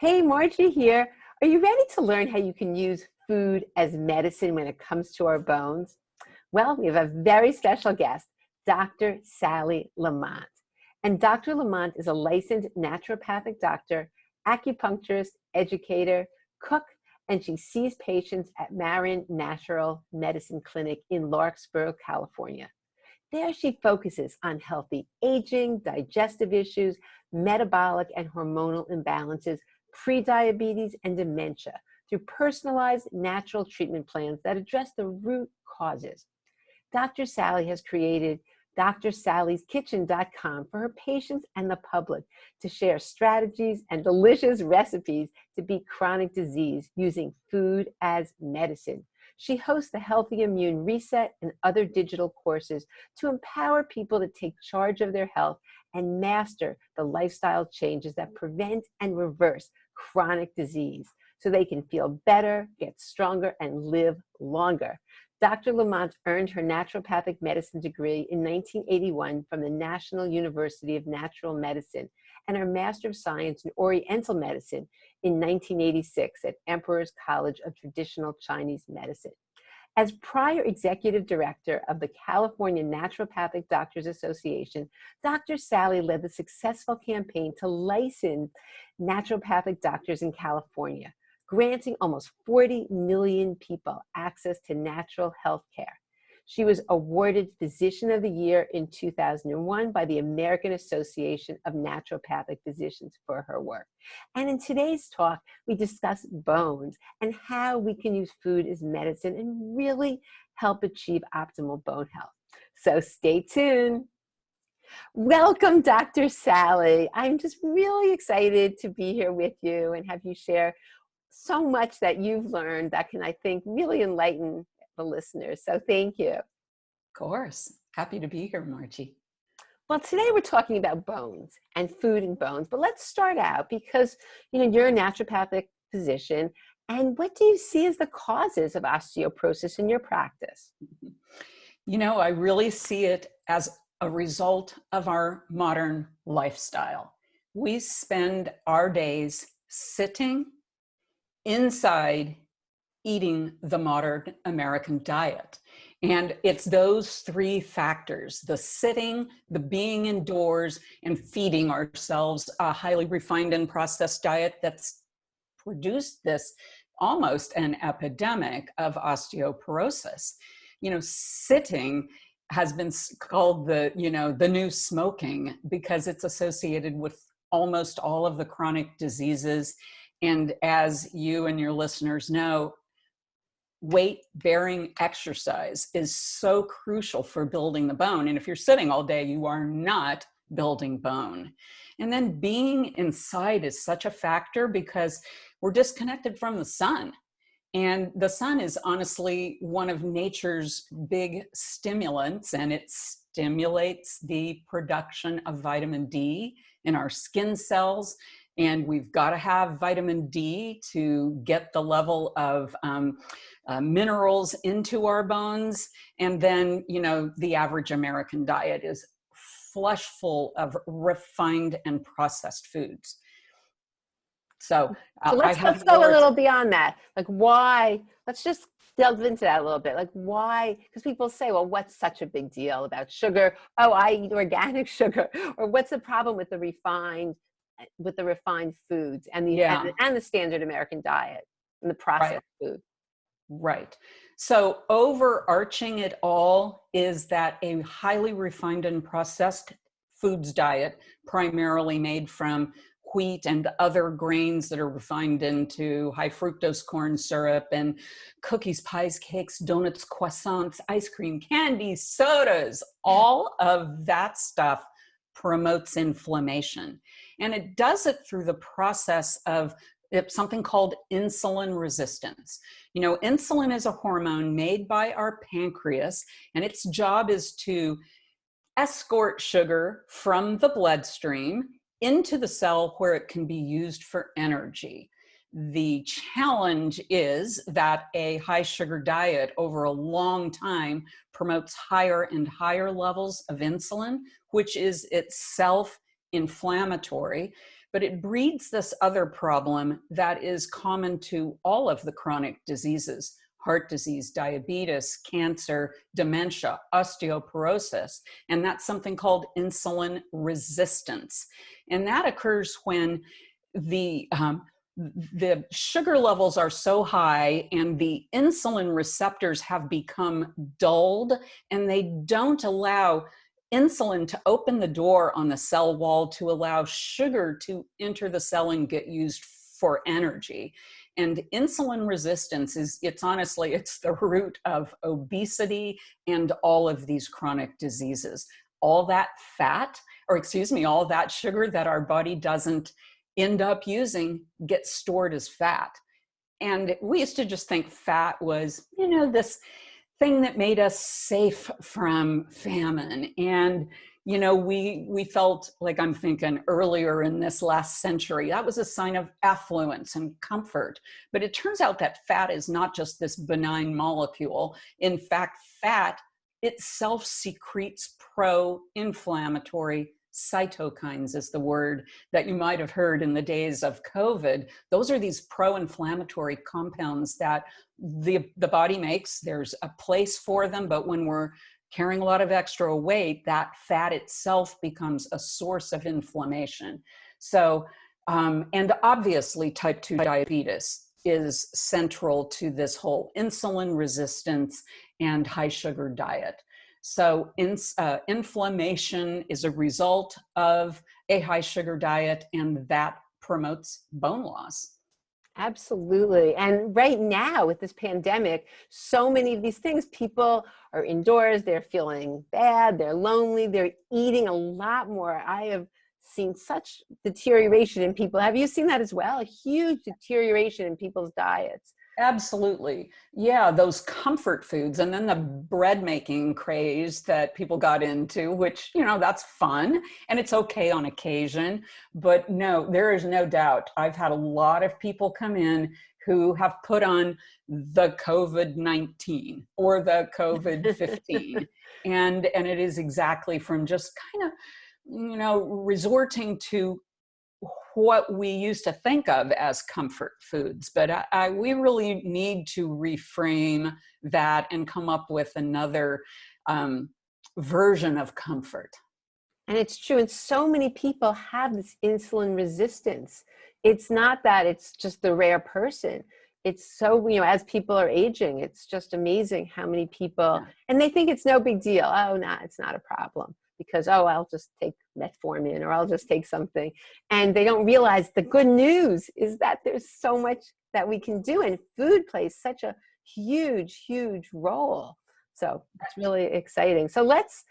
Hey, Margie here. Are you ready to learn how you can use food as medicine when it comes to our bones? Well, we have a very special guest, Dr. Sally LaMont. And Dr. LaMont is a licensed naturopathic doctor, acupuncturist, educator, cook, and she sees patients at Marin Natural Medicine Clinic in Larkspur, California. There she focuses on healthy aging, digestive issues, metabolic and hormonal imbalances, prediabetes, and dementia through personalized natural treatment plans that address the root causes. Dr. Sally has created DrSally'sKitchen.com for her patients and the public to share strategies and delicious recipes to beat chronic disease using food as medicine. She hosts the Healthy Immune Reset and other digital courses to empower people to take charge of their health and master the lifestyle changes that prevent and reverse chronic disease so they can feel better, get stronger, and live longer. Dr. LaMont earned her naturopathic medicine degree in 1981 from the National University of Natural Medicine and her Master of Science in Oriental Medicine in 1986 at Emperor's College of Traditional Chinese Medicine. As prior executive director of the California Naturopathic Doctors Association, Dr. Sally led the successful campaign to license naturopathic doctors in California, granting almost 40 million people access to natural health care. She was awarded Physician of the Year in 2001 by the American Association of Naturopathic Physicians for her work. And in today's talk, we discuss bones and how we can use food as medicine and really help achieve optimal bone health. So stay tuned. Welcome, Dr. Sally. I'm just really excited to be here with you and have you share so much that you've learned that can, I think, really enlighten the listeners. So thank you. Of course. Happy to be here, Margie. Well, today we're talking about bones and food and bones, but let's start out because, you're a naturopathic physician, and what do you see as the causes of osteoporosis in your practice? I really see it as a result of our modern lifestyle. We spend our days sitting inside eating the modern American diet. And it's those three factors, the sitting, the being indoors, and feeding ourselves a highly refined and processed diet that's produced this almost an epidemic of osteoporosis. Sitting has been called the new smoking because it's associated with almost all of the chronic diseases. And as you and your listeners know, weight-bearing exercise is so crucial for building the bone. And if you're sitting all day, you are not building bone. And then being inside is such a factor because we're disconnected from the sun. And the sun is honestly one of nature's big stimulants, and it stimulates the production of vitamin D in our skin cells. And we've got to have vitamin D to get the level of minerals into our bones. And then, the average American diet is flush full of refined and processed foods. So let's go a little beyond that. Like why, let's just delve into that a little bit. Like why, because people say, well, what's such a big deal about sugar? Oh, I eat organic sugar. Or what's the problem with the refined foods and the standard American diet and the processed food? Right. So overarching it all is that a highly refined and processed foods diet, primarily made from wheat and other grains that are refined into high fructose corn syrup and cookies, pies, cakes, donuts, croissants, ice cream, candy, sodas, all of that stuff promotes inflammation. And it does it through the process of something called insulin resistance. Insulin is a hormone made by our pancreas, and its job is to escort sugar from the bloodstream into the cell where it can be used for energy. The challenge is that a high sugar diet over a long time promotes higher and higher levels of insulin, which is itself inflammatory. but it breeds this other problem that is common to all of the chronic diseases: heart disease, diabetes, cancer, dementia, osteoporosis. And that's something called insulin resistance. And that occurs when the sugar levels are so high and the insulin receptors have become dulled, and they don't allow insulin to open the door on the cell wall to allow sugar to enter the cell and get used for energy. And insulin resistance it's the root of obesity and all of these chronic diseases. All that all that sugar that our body doesn't end up using gets stored as fat. And we used to just think fat was, this thing that made us safe from famine. And, we felt like, I'm thinking earlier in this last century, that was a sign of affluence and comfort. But it turns out that fat is not just this benign molecule. In fact, fat itself secretes pro-inflammatory cytokines, is the word that you might have heard in the days of COVID. Those are these pro-inflammatory compounds that the body makes. There's a place for them, but when we're carrying a lot of extra weight, that fat itself becomes a source of inflammation. So, and obviously type 2 diabetes is central to this whole insulin resistance and high sugar diet. So inflammation is a result of a high sugar diet, and that promotes bone loss. Absolutely. And right now with this pandemic, so many of these things, people are indoors, they're feeling bad, they're lonely, they're eating a lot more. I have seen such deterioration in people. Have you seen that as well? A huge deterioration in people's diets. Absolutely. Yeah, those comfort foods, and then the bread making craze that people got into, which, that's fun and it's okay on occasion. But no, there is no doubt. I've had a lot of people come in who have put on the COVID-19 or the COVID-15. and it is exactly from just kind of, resorting to what we used to think of as comfort foods. But we really need to reframe that and come up with another version of comfort. And it's true. And so many people have this insulin resistance. It's not that it's just the rare person. It's so, as people are aging, it's just amazing how many people, and they think it's no big deal. Oh, no, it's not a problem. Because, I'll just take metformin or I'll just take something. And they don't realize the good news is that there's so much that we can do. And food plays such a huge, huge role. So it's really exciting. So let's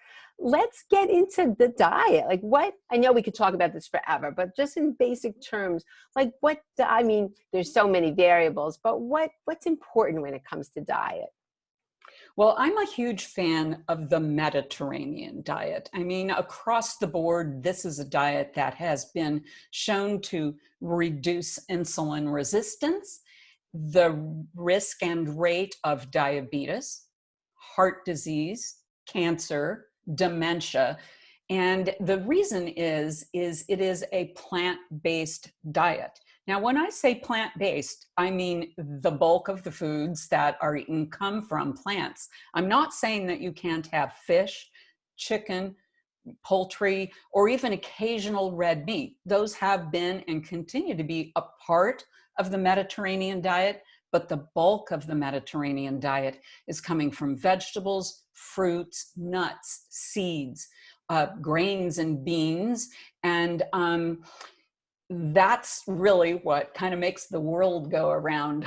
get into the diet. Like I know we could talk about this forever, but just in basic terms, there's so many variables, but what's important when it comes to diet? Well, I'm a huge fan of the Mediterranean diet. Across the board, this is a diet that has been shown to reduce insulin resistance, the risk and rate of diabetes, heart disease, cancer, dementia. And the reason is it is a plant-based diet. Now, when I say plant-based, I mean the bulk of the foods that are eaten come from plants. I'm not saying that you can't have fish, chicken, poultry, or even occasional red meat. Those have been and continue to be a part of the Mediterranean diet, but the bulk of the Mediterranean diet is coming from vegetables, fruits, nuts, seeds, grains and beans, and that's really what kind of makes the world go around.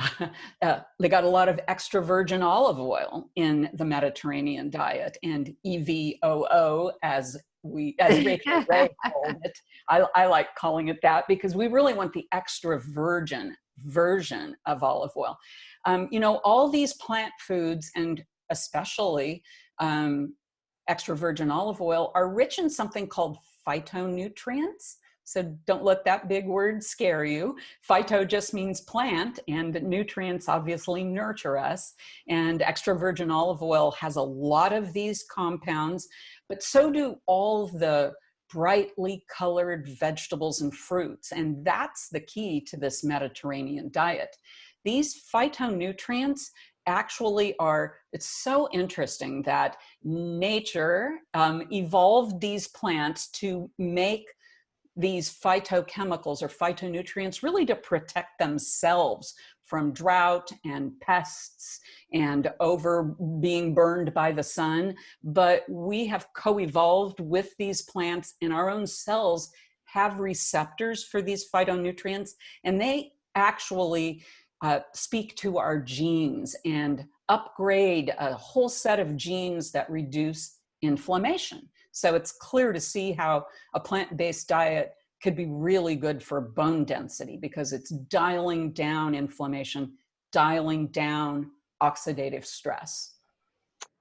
They got a lot of extra virgin olive oil in the Mediterranean diet, and EVOO, as Rachel Ray called it. I like calling it that because we really want the extra virgin version of olive oil. All these plant foods, and especially extra virgin olive oil, are rich in something called phytonutrients. So don't let that big word scare you. Phyto just means plant, and nutrients obviously nurture us. And extra virgin olive oil has a lot of these compounds, but so do all the brightly colored vegetables and fruits. And that's the key to this Mediterranean diet. These phytonutrients actually are, it's so interesting that nature evolved these plants to make these phytochemicals or phytonutrients really to protect themselves from drought and pests and over being burned by the sun. But we have co-evolved with these plants, and our own cells have receptors for these phytonutrients, and they actually speak to our genes and upgrade a whole set of genes that reduce inflammation. So it's clear to see how a plant-based diet could be really good for bone density because it's dialing down inflammation, dialing down oxidative stress.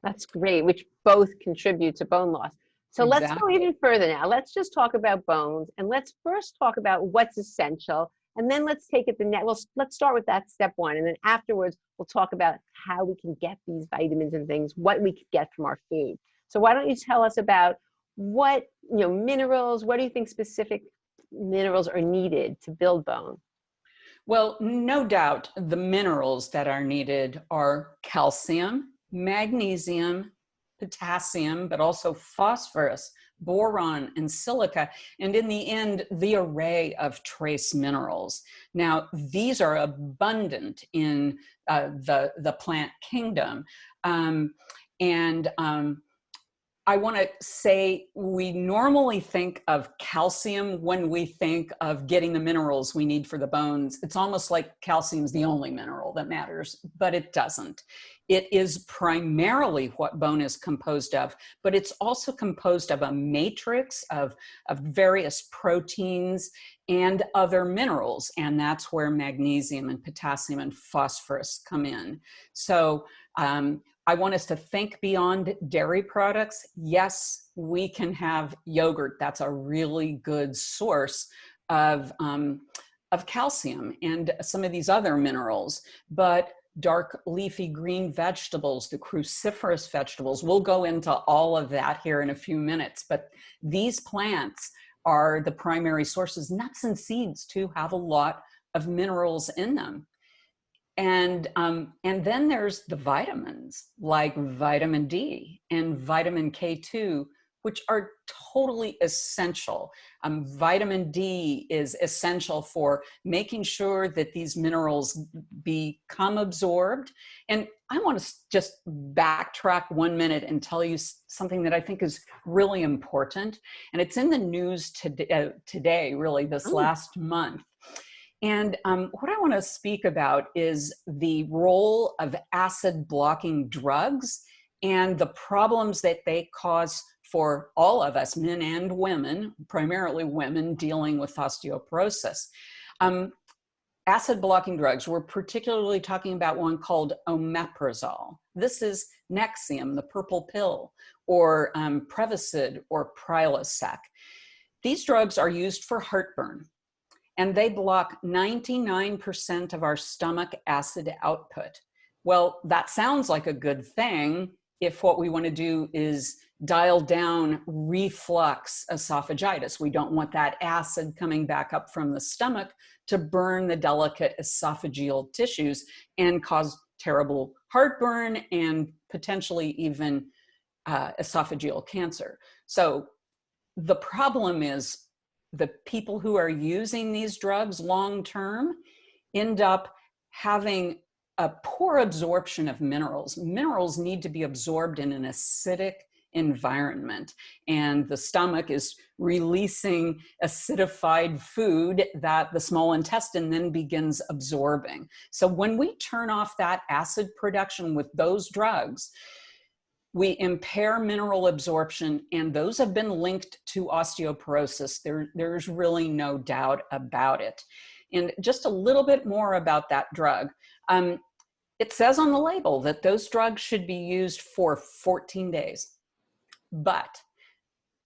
That's great, which both contribute to bone loss. So let's go Exactly. even further now. Let's just talk about bones, and let's first talk about what's essential, and then let's take it the next. Well, let's start with that step one, and then afterwards we'll talk about how we can get these vitamins and things, what we could get from our food. So why don't you tell us about what, minerals, what do you think specific minerals are needed to build bone? Well, no doubt the minerals that are needed are calcium, magnesium, potassium, but also phosphorus, boron, and silica, and in the end, the array of trace minerals. Now, these are abundant in the plant kingdom. And I want to say we normally think of calcium when we think of getting the minerals we need for the bones. It's almost like calcium is the only mineral that matters, but it doesn't. It is primarily what bone is composed of, but it's also composed of a matrix of various proteins and other minerals, and that's where magnesium and potassium and phosphorus come in. So I want us to think beyond dairy products. Yes, we can have yogurt. That's a really good source of calcium and some of these other minerals. But dark leafy green vegetables, the cruciferous vegetables, we'll go into all of that here in a few minutes. But these plants are the primary sources. Nuts and seeds too have a lot of minerals in them. And then there's the vitamins like vitamin D and vitamin K2, which are totally essential. Vitamin D is essential for making sure that these minerals become absorbed. And I want to just backtrack 1 minute and tell you something that I think is really important. And it's in the news today, really, this last month. And what I want to speak about is the role of acid blocking drugs and the problems that they cause for all of us, men and women, primarily women dealing with osteoporosis. Acid blocking drugs, we're particularly talking about one called omeprazole. This is Nexium, the purple pill, or Prevacid or Prilosec. These drugs are used for heartburn, and they block 99% of our stomach acid output. Well, that sounds like a good thing if what we want to do is dial down reflux esophagitis. We don't want that acid coming back up from the stomach to burn the delicate esophageal tissues and cause terrible heartburn and potentially even esophageal cancer. So the problem is the people who are using these drugs long-term end up having a poor absorption of minerals. Minerals need to be absorbed in an acidic environment, and the stomach is releasing acidified food that the small intestine then begins absorbing. So when we turn off that acid production with those drugs, we impair mineral absorption, and those have been linked to osteoporosis. There's really no doubt about it. And just a little bit more about that drug. It says on the label that those drugs should be used for 14 days, but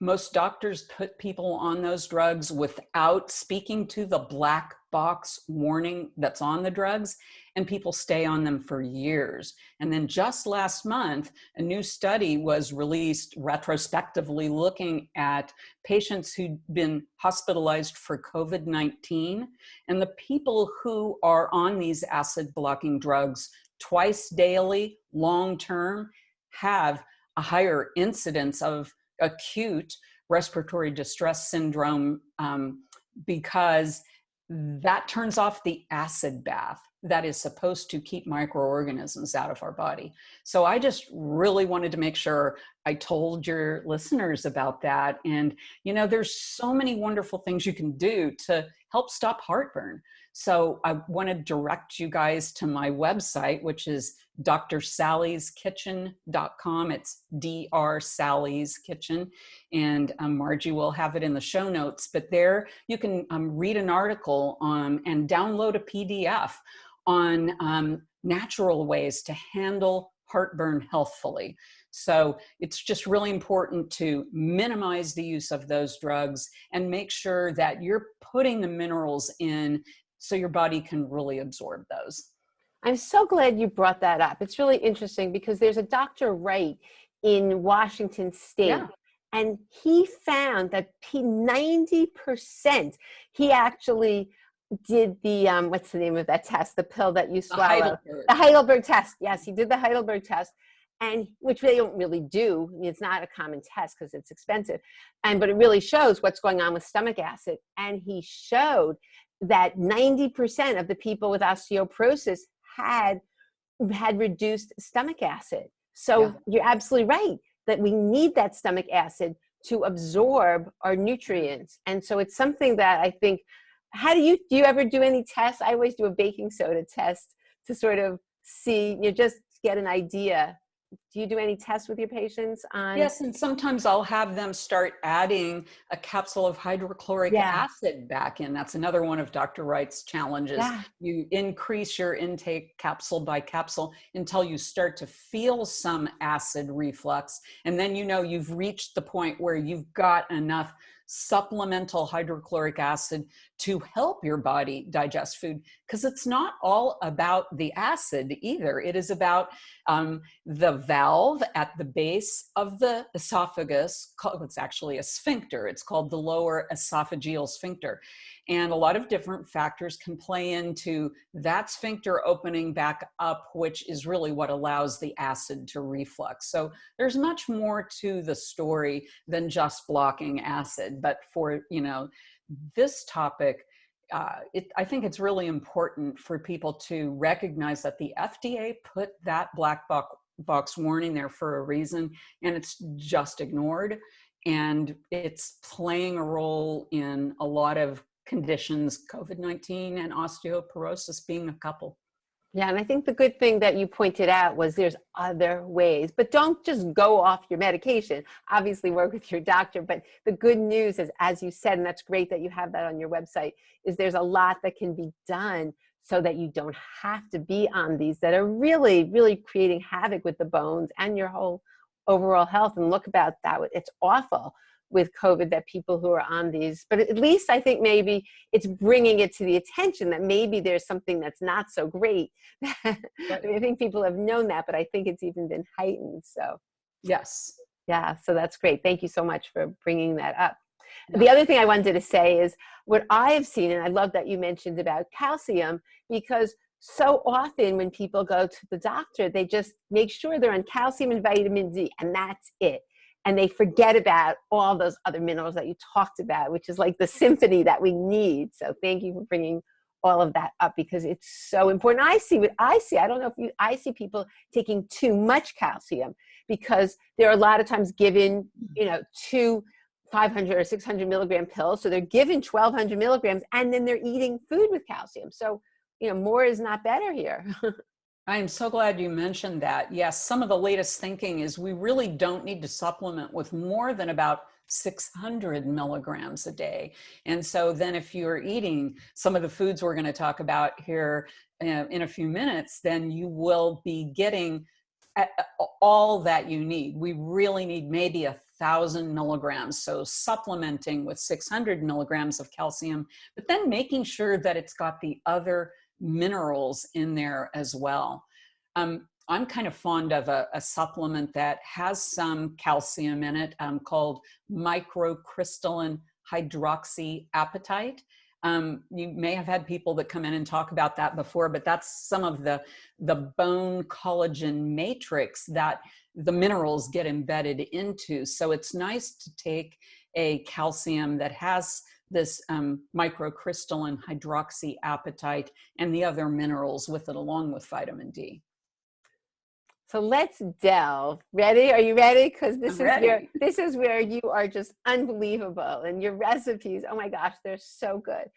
most doctors put people on those drugs without speaking to the black box warning that's on the drugs, and people stay on them for years. And then just last month, a new study was released retrospectively looking at patients who'd been hospitalized for COVID-19, and the people who are on these acid blocking drugs twice daily, long term, have a higher incidence of acute respiratory distress syndrome, because that turns off the acid bath that is supposed to keep microorganisms out of our body. So I just really wanted to make sure I told your listeners about that. And, you know, there's so many wonderful things you can do to help stop heartburn. So I want to direct you guys to my website, which is drsallie'skitchen.com. It's Dr. Sally's Kitchen. And Margie will have it in the show notes. But there you can read an article and download a PDF on natural ways to handle heartburn healthfully. So it's just really important to minimize the use of those drugs and make sure that you're putting the minerals in so your body can really absorb those. I'm so glad you brought that up. It's really interesting because there's a Dr. Wright in Washington State. Yeah. And he found that 90%, he actually did the, what's the name of that test? The pill that you swallow. The Heidelberg test. Yes, he did the Heidelberg test, and which they don't really do. It's not a common test because it's expensive. But it really shows what's going on with stomach acid. And he showed that 90% of the people with osteoporosis had reduced stomach acid. So you're absolutely right that we need that stomach acid to absorb our nutrients. And so it's something that I think, do you ever do any tests? I always do a baking soda test to sort of see, just get an idea. Do you do any tests with your patients on? Yes, and sometimes I'll have them start adding a capsule of hydrochloric acid back in. That's another one of Dr. Wright's challenges. Yeah. You increase your intake capsule by capsule until you start to feel some acid reflux. And then you've reached the point where you've got enough supplemental hydrochloric acid to help your body digest food, because it's not all about the acid either. It is about the valve at the base of the esophagus. It's actually a sphincter. It's called the lower esophageal sphincter. And a lot of different factors can play into that sphincter opening back up, which is really what allows the acid to reflux. So there's much more to the story than just blocking acid. But for, this topic, I think it's really important for people to recognize that the FDA put that black box warning there for a reason, and it's just ignored. And it's playing a role in a lot of conditions, COVID-19 and osteoporosis being a couple. Yeah, and I think the good thing that you pointed out was there's other ways, but don't just go off your medication. Obviously work with your doctor, but the good news is, as you said, and that's great that you have that on your website, is there's a lot that can be done so that you don't have to be on these that are really, really creating havoc with the bones and your whole overall health. And look about that. It's awful with COVID that people who are on these, but at least I think maybe it's bringing it to the attention that maybe there's something that's not so great. I think people have known that, but I think it's even been heightened. So yes. Yeah, so that's great. Thank you so much for bringing that up. Yeah. The other thing I wanted to say is what I have seen, and I love that you mentioned about calcium, because so often when people go to the doctor, they just make sure they're on calcium and vitamin D, and that's it. And they forget about all those other minerals that you talked about, which is like the symphony that we need. So thank you for bringing all of that up, because it's so important. I see, I don't know if I see people taking too much calcium, because there are a lot of times given, 2 500 or 600 milligram pills. So they're given 1,200 milligrams, and then they're eating food with calcium. So, more is not better here. I am so glad you mentioned that. Yes, some of the latest thinking is we really don't need to supplement with more than about 600 milligrams a day. And so then if you're eating some of the foods we're going to talk about here in a few minutes, then you will be getting all that you need. We really need maybe 1,000 milligrams. So supplementing with 600 milligrams of calcium, but then making sure that it's got the other minerals in there as well. I'm kind of fond of a supplement that has some calcium in it, called microcrystalline hydroxyapatite. You may have had people that come in and talk about that before, but that's some of the bone collagen matrix that the minerals get embedded into. So it's nice to take a calcium that has this microcrystalline hydroxyapatite and the other minerals with it, along with vitamin D. So let's delve. Ready? Are you ready? Because I'm ready. this is where you are just unbelievable, and your recipes. Oh my gosh, they're so good.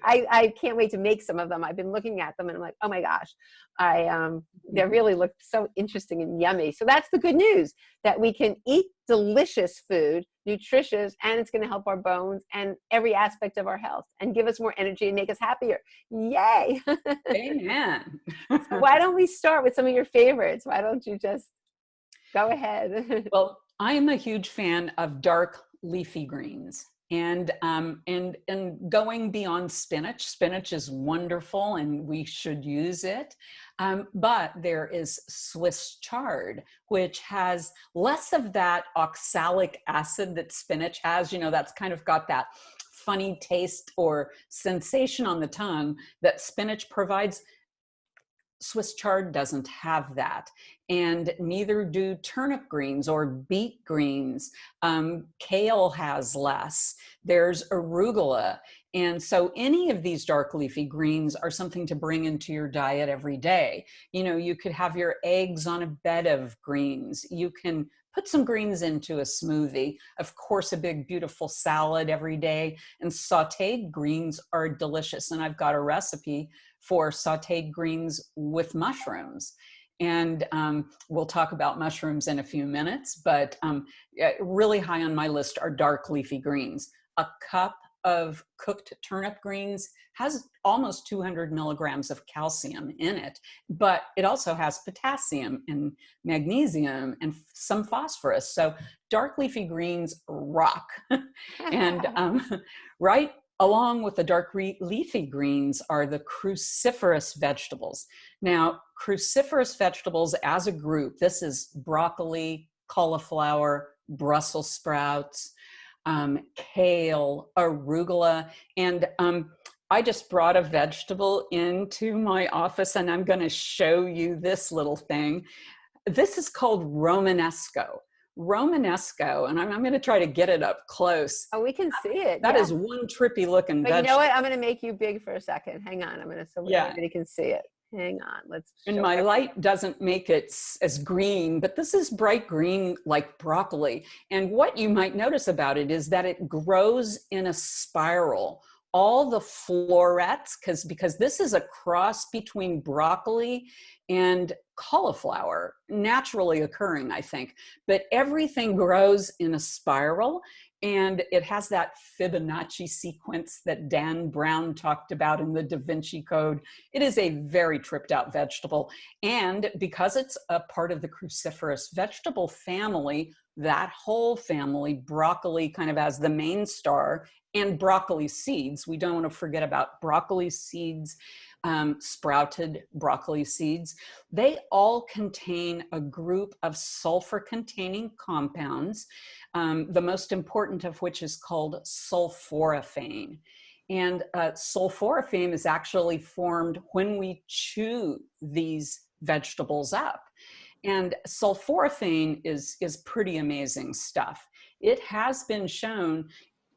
I can't wait to make some of them. I've been looking at them, and I'm like, oh my gosh, they really look so interesting and yummy. So that's the good news, that we can eat delicious food, nutritious, and it's going to help our bones and every aspect of our health, and give us more energy and make us happier. Yay! Amen. So why don't we start with some of your favorites? Why don't you just go ahead? Well, I am a huge fan of dark leafy greens, and going beyond spinach. Spinach is wonderful, and we should use it. But there is Swiss chard, which has less of that oxalic acid that spinach has. You know, that's kind of got that funny taste or sensation on the tongue that spinach provides. Swiss chard doesn't have that, and neither do turnip greens or beet greens. Kale has less. There's arugula. And so any of these dark leafy greens are something to bring into your diet every day. You know, you could have your eggs on a bed of greens. You can put some greens into a smoothie. Of course, a big, beautiful salad every day. And sauteed greens are delicious. And I've got a recipe for sauteed greens with mushrooms. And we'll talk about mushrooms in a few minutes, but really high on my list are dark leafy greens. A cup of cooked turnip greens has almost 200 milligrams of calcium in it, but it also has potassium and magnesium and some phosphorus. So dark leafy greens rock. And right along with the dark leafy greens are the cruciferous vegetables. Now, cruciferous vegetables as a group, this is broccoli, cauliflower, Brussels sprouts, kale, arugula, and I just brought a vegetable into my office, and I'm going to show you this little thing. This is called Romanesco. Romanesco, and I'm going to try to get it up close. Oh, we can see it. That is one trippy looking But vegetable. you know what? I'm going to make you big for a second. Hang on. I'm going to, so everybody can see it. Hang on. Let's. And my light doesn't make it as green, but this is bright green like broccoli. And what you might notice about it is that it grows in a spiral. All the florets, because this is a cross between broccoli and cauliflower, naturally occurring, I think. But everything grows in a spiral, and it has that Fibonacci sequence that Dan Brown talked about in the Da Vinci Code. It is a very tripped out vegetable. And because it's a part of the cruciferous vegetable family, that whole family, broccoli kind of as the main star, and broccoli seeds. We don't want to forget about broccoli seeds, sprouted broccoli seeds. They all contain a group of sulfur-containing compounds, the most important of which is called sulforaphane. And sulforaphane is actually formed when we chew these vegetables up. And sulforaphane is pretty amazing stuff. It has been shown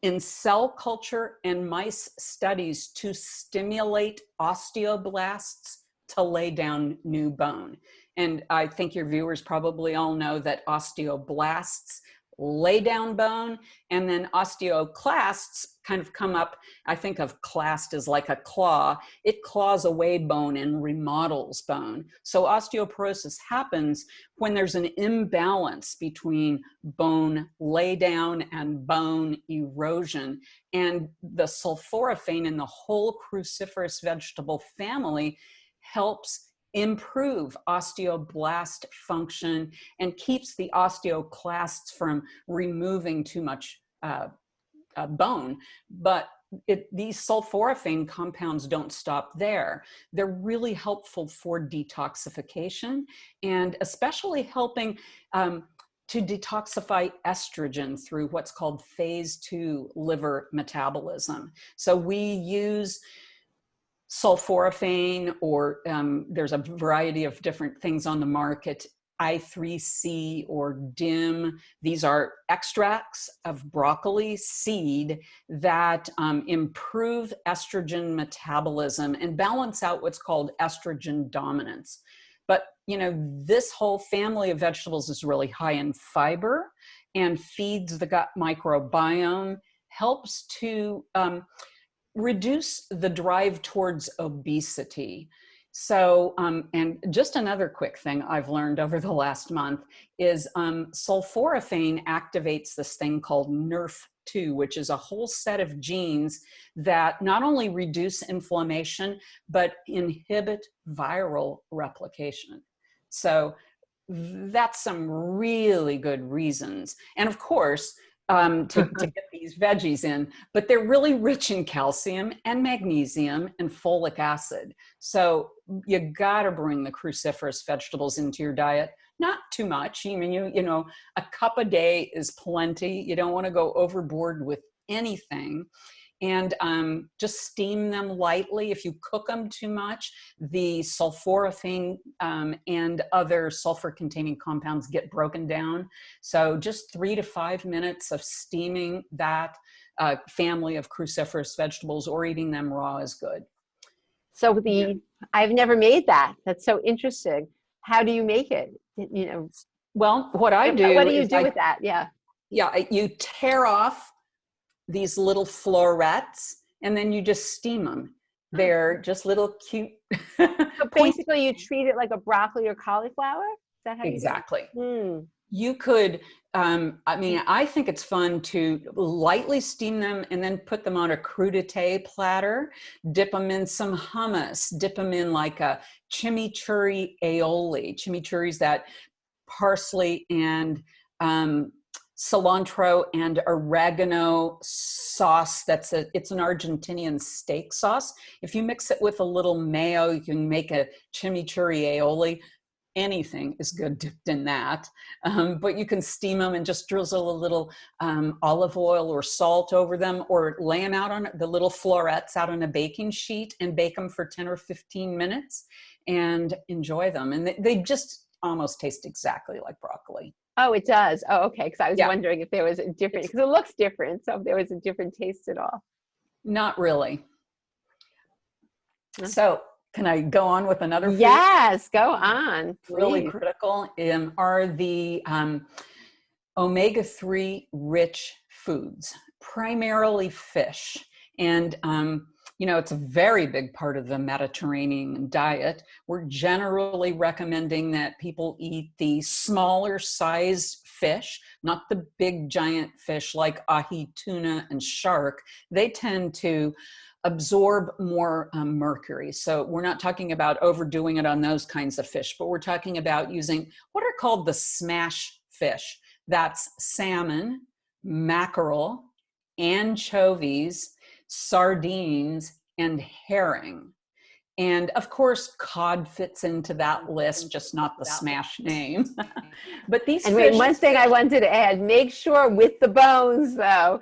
in cell culture and mice studies to stimulate osteoblasts to lay down new bone. And I think your viewers probably all know that osteoblasts lay down bone, and then osteoclasts kind of come up. I think of clast as like a claw. It claws away bone and remodels bone. So osteoporosis happens when there's an imbalance between bone laydown and bone erosion. And the sulforaphane in the whole cruciferous vegetable family helps improve osteoblast function and keeps the osteoclasts from removing too much bone. But these sulforaphane compounds don't stop there. They're really helpful for detoxification, and especially helping to detoxify estrogen through what's called phase 2 liver metabolism. So we use sulforaphane, or there's a variety of different things on the market, I3C or DIM. These are extracts of broccoli seed that improve estrogen metabolism and balance out what's called estrogen dominance. But, you know, this whole family of vegetables is really high in fiber and feeds the gut microbiome, helps to reduce the drive towards obesity. So, and just another quick thing I've learned over the last month is sulforaphane activates this thing called NRF2, which is a whole set of genes that not only reduce inflammation, but inhibit viral replication. So that's some really good reasons. And of course, to get these veggies in, but they're really rich in calcium and magnesium and folic acid. So you got to bring the cruciferous vegetables into your diet. Not too much. I mean, you know, a cup a day is plenty. You don't want to go overboard with anything. And just steam them lightly. If you cook them too much, the sulforaphane and other sulfur-containing compounds get broken down. So just 3 to 5 minutes of steaming that family of cruciferous vegetables or eating them raw is good. So I've never made that. That's so interesting. How do you make it? You know. Well, what I do. What do you do with that? Yeah. Yeah, you tear off these little florets, and then you just steam them. They're just little cute. So basically you treat it like a broccoli or cauliflower? Is that how exactly. You do it? You could, I mean, I think it's fun to lightly steam them and then put them on a crudité platter, dip them in some hummus, dip them in like a chimichurri aioli. Chimichurri is that parsley and cilantro and oregano sauce. It's an Argentinian steak sauce. If you mix it with a little mayo, you can make a chimichurri aioli. Anything is good dipped in that. But you can steam them and just drizzle a little olive oil or salt over them, or lay them out on the little florets out on a baking sheet and bake them for 10 or 15 minutes and enjoy them. And they just almost taste exactly like broccoli. Oh, it does. Oh, okay. Because I was wondering if there was a different, because it looks different. So if there was a different taste at all. Not really. So can I go on with another food? Yes, go on. Please. Really critical are the omega-3 rich foods, primarily fish. And you know, it's a very big part of the Mediterranean diet. We're generally recommending that people eat the smaller sized fish, not the big giant fish like ahi, tuna, and shark. They tend to absorb more mercury. So we're not talking about overdoing it on those kinds of fish, but we're talking about using what are called the smash fish. That's salmon, mackerel, anchovies, sardines, and herring. And of course, cod fits into that list, just not the smash name. But these and fish. Wait, one thing I wanted to add, make sure with the bones though.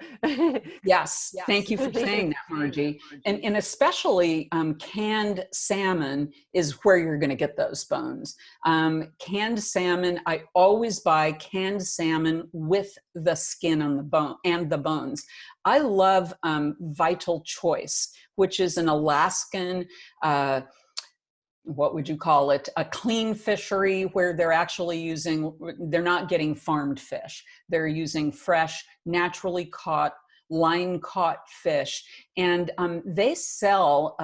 Yes, thank you for saying that, Margie. And especially canned salmon is where you're going to get those bones. Canned salmon, I always buy canned salmon with the skin on the bone and the bones. I love Vital Choice, which is an Alaskan, what would you call it? A clean fishery where they're actually they're not getting farmed fish. They're using fresh, naturally caught, line caught fish. And they sell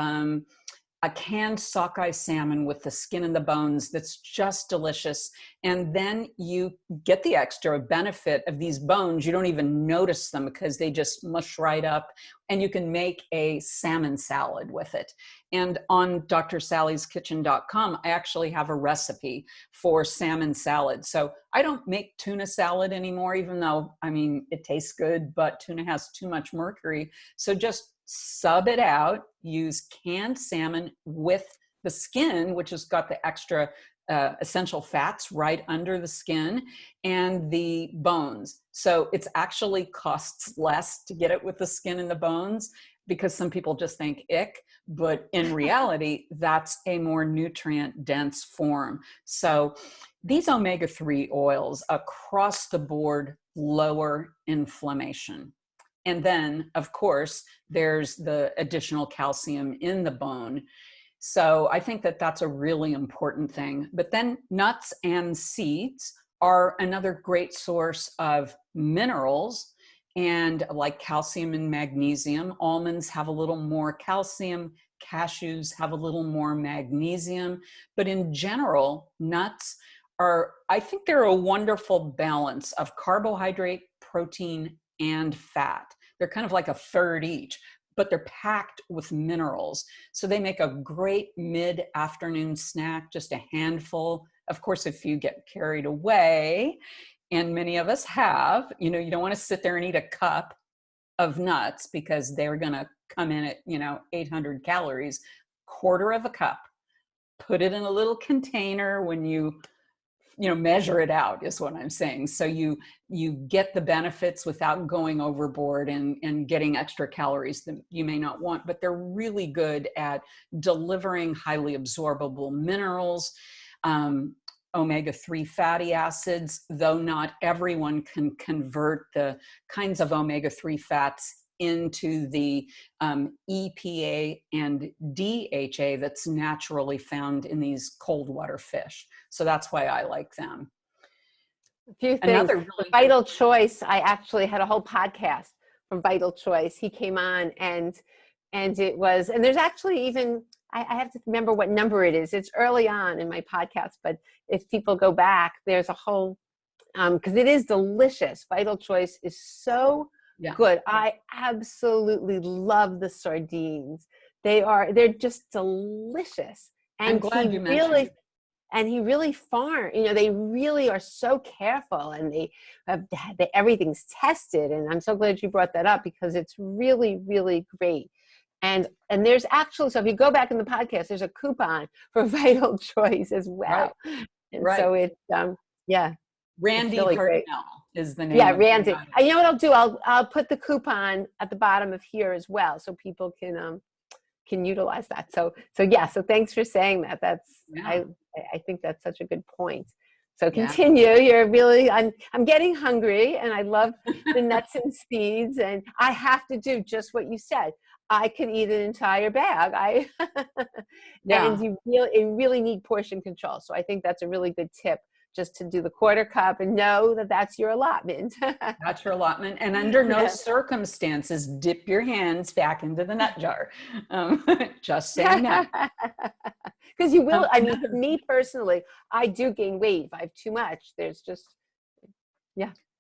a canned sockeye salmon with the skin and the bones that's just delicious. And then you get the extra benefit of these bones. You don't even notice them because they just mush right up, and you can make a salmon salad with it. And on drsallie'skitchen.com, I actually have a recipe for salmon salad. So I don't make tuna salad anymore, even though, I mean, it tastes good, but tuna has too much mercury. So just sub it out, use canned salmon with the skin, which has got the extra essential fats right under the skin, and the bones. So it's actually costs less to get it with the skin and the bones, because some people just think ick, but in reality, that's a more nutrient dense form. So these omega-3 oils across the board lower inflammation. And then, of course, there's the additional calcium in the bone. So I think that that's a really important thing. But then nuts and seeds are another great source of minerals, and like calcium and magnesium. Almonds have a little more calcium, cashews have a little more magnesium. But in general, nuts are, I think they're a wonderful balance of carbohydrate, protein, and fat. They're kind of like a third each, but they're packed with minerals. So they make a great mid-afternoon snack, just a handful. Of course, if you get carried away, and many of us have, you know, you don't want to sit there and eat a cup of nuts because they're going to come in at, 800 calories, quarter of a cup. Put it in a little container when you measure it out is what I'm saying. So you get the benefits without going overboard and getting extra calories that you may not want, but they're really good at delivering highly absorbable minerals, omega-3 fatty acids, though not everyone can convert the kinds of omega-3 fats into the EPA and DHA that's naturally found in these cold water fish. So that's why I like them. A few things. Another really Vital Choice, I actually had a whole podcast from Vital Choice. He came on and it was, and there's actually even, I have to remember what number it is. It's early on in my podcast, but if people go back, there's a whole, because it is delicious. Vital Choice is so good. I absolutely love the sardines. They're just delicious. And I'm glad you mentioned it. And he really they really are so careful, and everything's tested. And I'm so glad you brought that up, because it's really, really great. And there's actually, so if you go back in the podcast, there's a coupon for Vital Choice as well. Right. And so it's, Randy really Hartnell great. Is the name. Yeah, Randy. You know what I'll do? I'll put the coupon at the bottom of here as well, so people can utilize that. So thanks for saying that. I think that's such a good point. So continue. You're really, I'm getting hungry, and I love the nuts and seeds, and I have to do just what you said. I could eat an entire bag. And you really need portion control. So I think that's a really good tip, just to do the quarter cup and know that that's your allotment. That's your allotment. And under no circumstances, dip your hands back into the nut jar. Just saying that. Because you will, for me personally, I do gain weight if I have too much. There's just,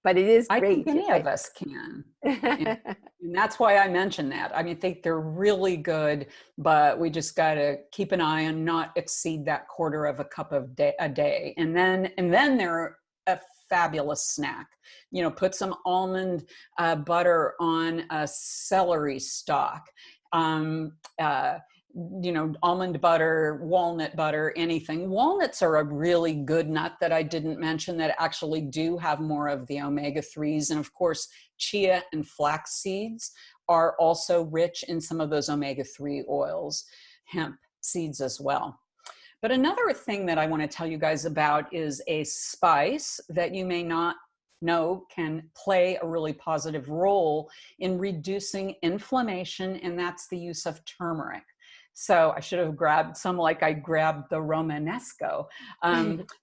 but it is great. I think any of us can. And that's why I mentioned that. I think they're really good, but we just got to keep an eye on not exceed that quarter of a cup a day. And then they're a fabulous snack. Put some almond butter on a celery stalk. Almond butter, walnut butter, anything. Walnuts are a really good nut that I didn't mention that actually do have more of the omega-3s. And of course, chia and flax seeds are also rich in some of those omega-3 oils, hemp seeds as well. But another thing that I want to tell you guys about is a spice that you may not know can play a really positive role in reducing inflammation, and that's the use of turmeric. So I should have grabbed some like I grabbed the Romanesco.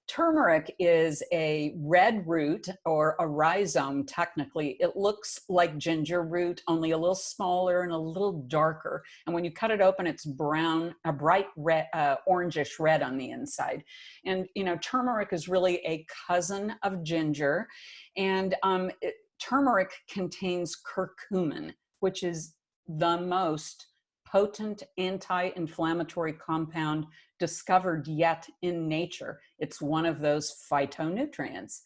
Turmeric is a red root, or a rhizome technically. It looks like ginger root, only a little smaller and a little darker. And when you cut it open, it's brown, a bright red, orangish red on the inside. And, you know, turmeric is really a cousin of ginger. And turmeric contains curcumin, which is the most potent anti-inflammatory compound discovered yet in nature. It's one of those phytonutrients.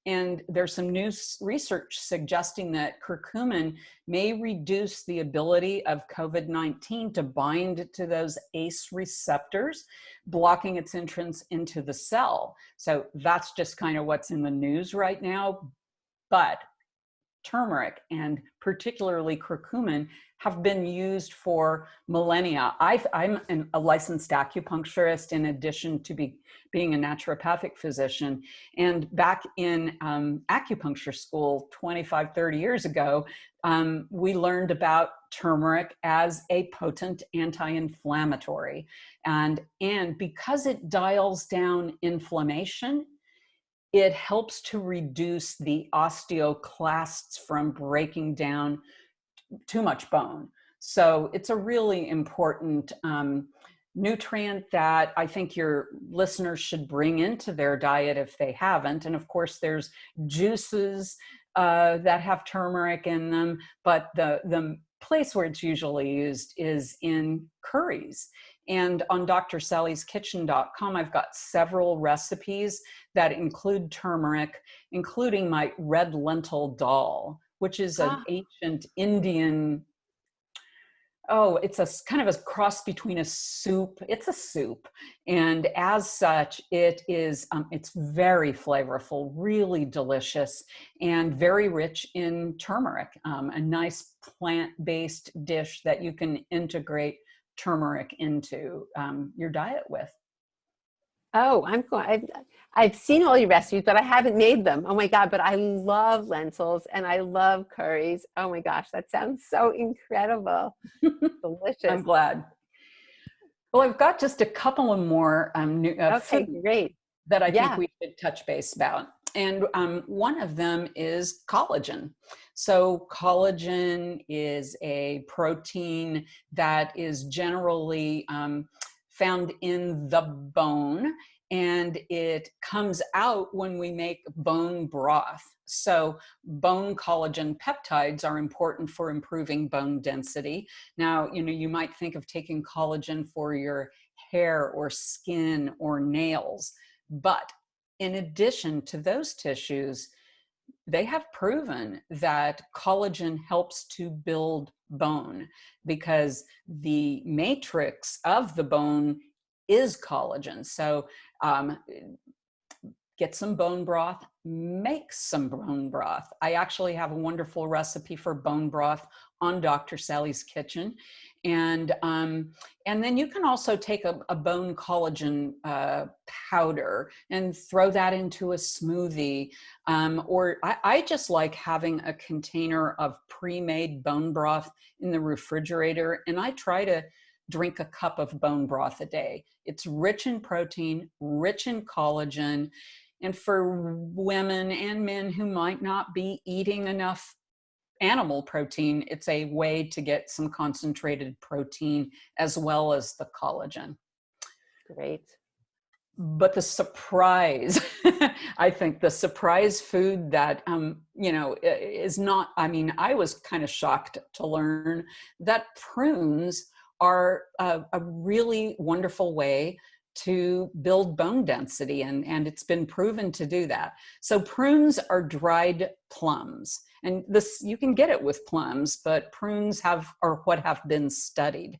And there's some new research suggesting that curcumin may reduce the ability of COVID-19 to bind to those ACE receptors, blocking its entrance into the cell. So that's just kind of what's in the news right now. But turmeric, and particularly curcumin, have been used for millennia. I'm a licensed acupuncturist in addition to being a naturopathic physician. And back in acupuncture school 25, 30 years ago, we learned about turmeric as a potent anti-inflammatory. And because it dials down inflammation, it helps to reduce the osteoclasts from breaking down too much bone. So it's a really important nutrient that I think your listeners should bring into their diet if they haven't. And of course, there's juices that have turmeric in them, but the place where it's usually used is in curries. And on drsallie'skitchen.com, I've got several recipes that include turmeric, including my red lentil dal, which is an ancient Indian, it's a kind of a cross between a soup. It's a soup. And as such, it is, it's very flavorful, really delicious, and very rich in turmeric, a nice plant-based dish that you can integrate turmeric into your diet with. Oh, I'm going. I've seen all your recipes, but I haven't made them. Oh my God, but I love lentils and I love curries. Oh my gosh, that sounds so incredible. Delicious. I'm glad. Well, I've got just a couple of more okay, great. that I think we should touch base about. And one of them is collagen. So collagen is a protein that is generally found in the bone, and it comes out when we make bone broth. So bone collagen peptides are important for improving bone density. Now, you know, you might think of taking collagen for your hair or skin or nails, but in addition to those tissues, they have proven that collagen helps to build bone because the matrix of the bone is collagen. So get some bone broth, make some bone broth. I actually have a wonderful recipe for bone broth on Dr. Sally's Kitchen. And then you can also take a bone collagen powder and throw that into a smoothie. Or I just like having a container of pre-made bone broth in the refrigerator. And I try to drink a cup of bone broth a day. It's rich in protein, rich in collagen. And for women and men who might not be eating enough animal protein, it's a way to get some concentrated protein as well as the collagen. Great. But the surprise, I think the surprise food that, you know, is not, I mean, I was kind of shocked to learn that prunes are a really wonderful way to build bone density, and it's been proven to do that. So prunes are dried plums, and this, you can get it with plums, but prunes are what have been studied.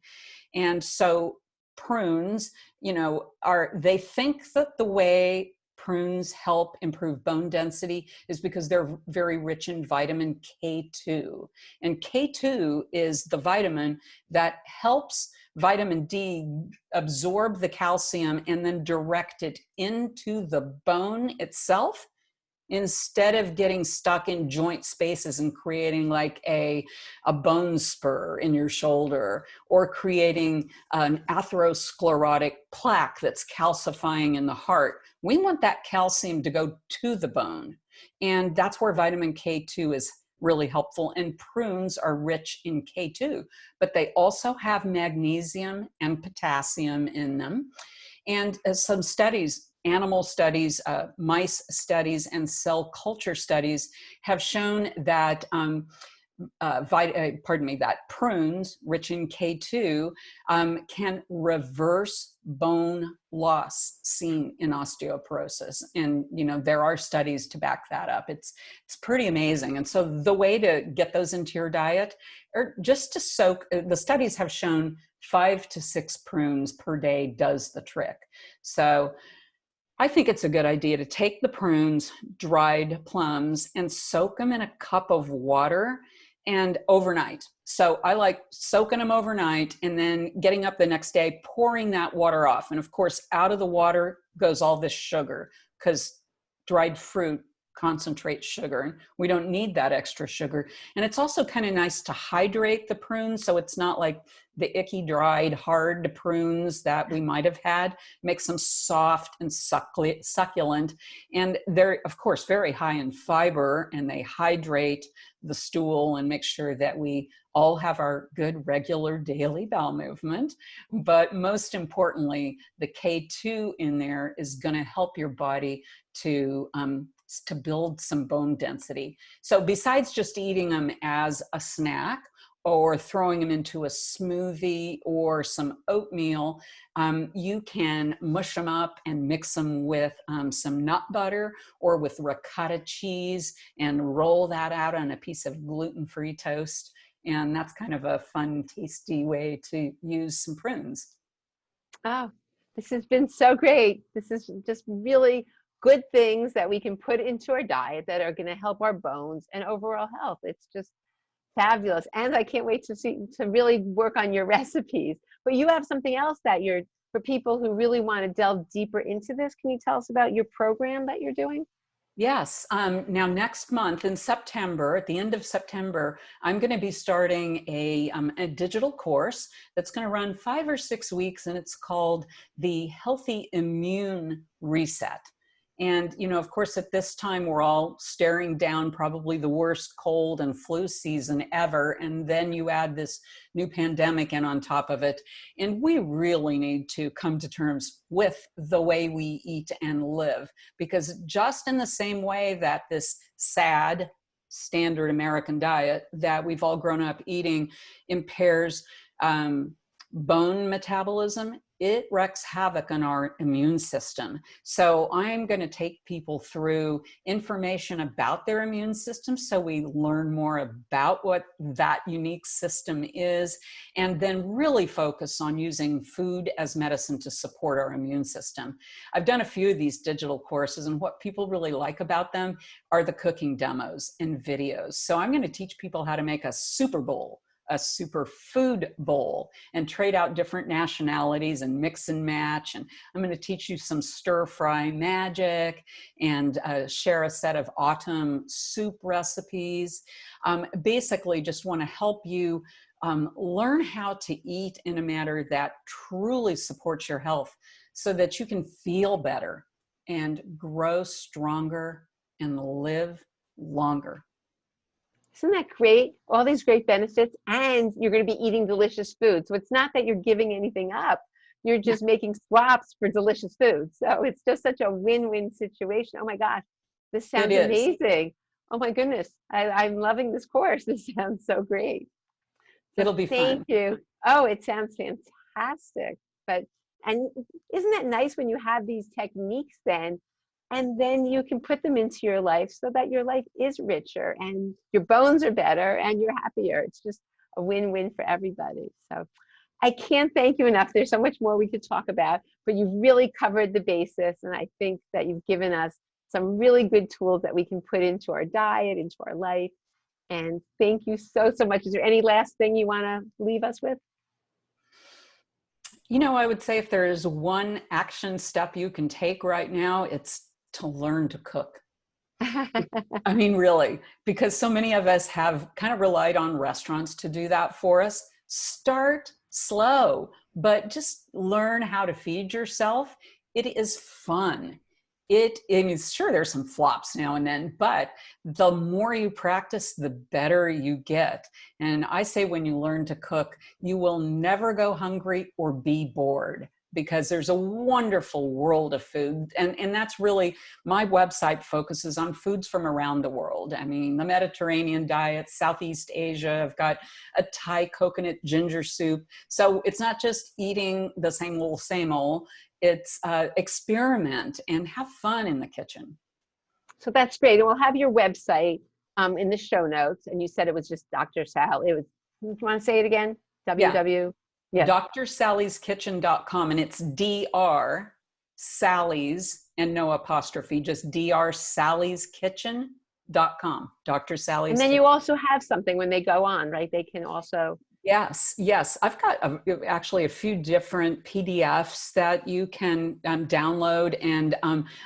And so prunes, you know, they think that the way prunes help improve bone density is because they're very rich in vitamin K2. And K2 is the vitamin that helps vitamin D absorb the calcium and then direct it into the bone itself instead of getting stuck in joint spaces and creating like a bone spur in your shoulder, or creating an atherosclerotic plaque that's calcifying in the heart. We want that calcium to go to the bone. And that's where vitamin K2 is really helpful. And prunes are rich in K2, but they also have magnesium and potassium in them. And some studies, animal studies, mice studies, and cell culture studies have shown that that prunes rich in K2 can reverse bone loss seen in osteoporosis. And, there are studies to back that up. It's pretty amazing. And so the way to get those into your diet are just to soak. The studies have shown 5 to 6 prunes per day does the trick. So I think it's a good idea to take the prunes, dried plums, and soak them in a cup of water and overnight. So I like soaking them overnight and then getting up the next day, pouring that water off. And of course, out of the water goes all this sugar, because dried fruit concentrates sugar, and we don't need that extra sugar. And it's also kind of nice to hydrate the prunes, so it's not like the icky, dried, hard prunes that we might have had. Makes them soft and succulent. And they're, of course, very high in fiber, and they hydrate the stool and make sure that we all have our good, regular, daily bowel movement. But most importantly, the K2 in there is going to help your body to build some bone density. So besides just eating them as a snack, or throwing them into a smoothie or some oatmeal, you can mush them up and mix them with some nut butter or with ricotta cheese, and roll that out on a piece of gluten-free toast. And that's kind of a fun, tasty way to use some prunes. Oh, this has been so great. This is just really good things that we can put into our diet that are going to help our bones and overall health. It's just fabulous. And I can't wait to really work on your recipes. But you have something else that for people who really want to delve deeper into this. Can you tell us about your program that you're doing? Yes. Now, next month in September, at the end of September, I'm going to be starting a digital course that's going to run 5 or 6 weeks, and it's called the Healthy Immune Reset. And, of course, at this time, we're all staring down probably the worst cold and flu season ever. And then you add this new pandemic in on top of it. And we really need to come to terms with the way we eat and live, because just in the same way that this sad standard American diet that we've all grown up eating impairs bone metabolism, it wreaks havoc on our immune system. So I'm going to take people through information about their immune system, so we learn more about what that unique system is, and then really focus on using food as medicine to support our immune system. I've done a few of these digital courses, and what people really like about them are the cooking demos and videos. So I'm going to teach people how to make a super bowl, a superfood bowl, and trade out different nationalities and mix and match. And I'm going to teach you some stir fry magic, and share a set of autumn soup recipes. Basically, just want to help you learn how to eat in a manner that truly supports your health, so that you can feel better and grow stronger and live longer. Isn't that great? All these great benefits, and you're going to be eating delicious food. So it's not that you're giving anything up. You're just making swaps for delicious food. So it's just such a win-win situation. Oh my gosh, this sounds amazing. Oh my goodness. I'm loving this course. This sounds so great. So it'll be fun. Thank you. Oh, it sounds fantastic. And isn't that nice when you have these techniques then, and then you can put them into your life so that your life is richer and your bones are better and you're happier. It's just a win-win for everybody. So I can't thank you enough. There's so much more we could talk about, but you've really covered the basis. And I think that you've given us some really good tools that we can put into our diet, into our life. And thank you so, so much. Is there any last thing you want to leave us with? I would say if there is one action step you can take right now, it's to learn to cook. I mean, really, because so many of us have kind of relied on restaurants to do that for us. Start slow, but just learn how to feed yourself. It is fun. I mean, sure, there's some flops now and then, but the more you practice, the better you get. And I say when you learn to cook, you will never go hungry or be bored, because there's a wonderful world of food. And that's really, my website focuses on foods from around the world. I mean, the Mediterranean diet, Southeast Asia, I've got a Thai coconut ginger soup. So it's not just eating the same old, it's experiment and have fun in the kitchen. So that's great. And we'll have your website in the show notes. And you said it was just Dr. Sal. It was, do you want to say it again? Yeah. www. Yes. DrSally'sKitchen.com, and it's Dr. Sally's and no apostrophe, just DrSally'sKitchen.com. Dr. Sally's And then Kitchen. you also have something when they go on, right? They can also. Yes. I've got actually a few different PDFs that you can download, and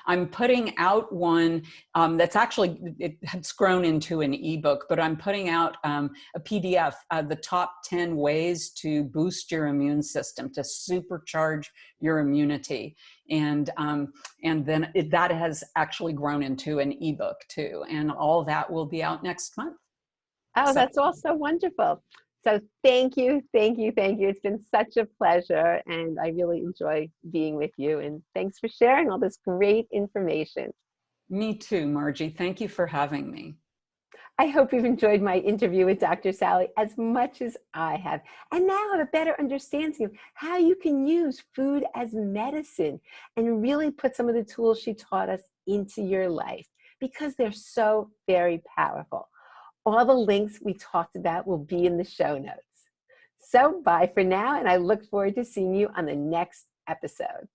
I'm putting out one that's actually, it's grown into an ebook, but I'm putting out a PDF, the top 10 ways to boost your immune system, to supercharge your immunity. And then that has actually grown into an ebook too. And all that will be out next month. Oh, So, that's also wonderful. So thank you. It's been such a pleasure, and I really enjoy being with you. And thanks for sharing all this great information. me too, Margie. Thank you for having me. I hope you've enjoyed my interview with Dr. Sally as much as I have, and now have a better understanding of how you can use food as medicine and really put some of the tools she taught us into your life, because they're so very powerful. All the links we talked about will be in the show notes. So bye for now, and I look forward to seeing you on the next episode.